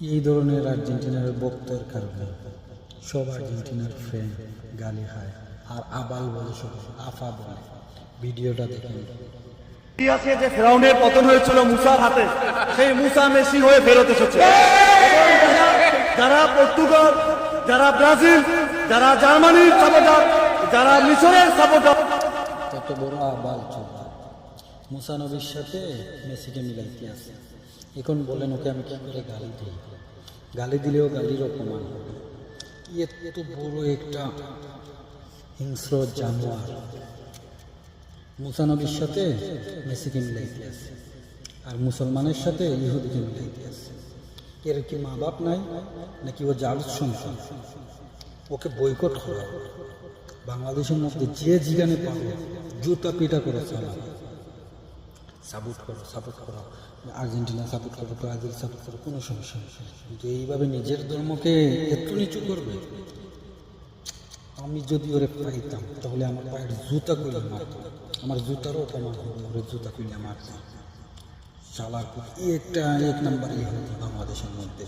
এই ধরনের আর্জেন্টিনার বক্তার কারণে সব আর্জেন্টিনার ফ্রেন্ড গালি খায় আর আবাল বলে, সব আফা বলে। ভিডিওটা দেখেন। ইতিহাসে যে ফেরাউনের পতন হয়েছিল মুসার হাতে, সেই মুসা মেসি হয়ে ফেরত এসেছে। যারা পর্তুগাল, যারা ব্রাজিল, যারা জার্মানির সাপোর্টার, যারা মিশরের সাপোর্টার, তত বড় আবাল চোদ্দা মুসা নবীর সাথে মেসিকে মিলাইতে আছে। এখন বলেন ওকে আমি কি করে গালি দিই? গালি দিলেও গালির অপমান হবে। এত বড় একটা হিংস্র জানোয়ার মুসা নবীর সাথে মেসিকে মিলাইতে আছে, আর মুসলমানের সাথে ইহুদিকে মিলাইতে আছে। এর কি মা বাপ নাই নাকি ও জালুস সন্তান? ওকে বয়কট করা, বাংলাদেশের মধ্যে যে যেখানে পাবে জুতা পিটা করে চালা। সাপোর্ট করো, সাপোর্ট করো, আর্জেন্টিনা সাপোর্ট করো, ব্রাজিল সাপোর্ট করো, কোনো সমস্যা নেই। কিন্তু এইভাবে নিজের ধর্মকে এত নিচু করবে, আমি যদি ওরে পাইতাম তাহলে আমার পায়ের জুতা খুলে মারতাম, আমার জুতারও অপমান হবে, ওরে জুতা খুলে মারতাম। চালার একটা এক নাম্বার বাংলাদেশের মধ্যে।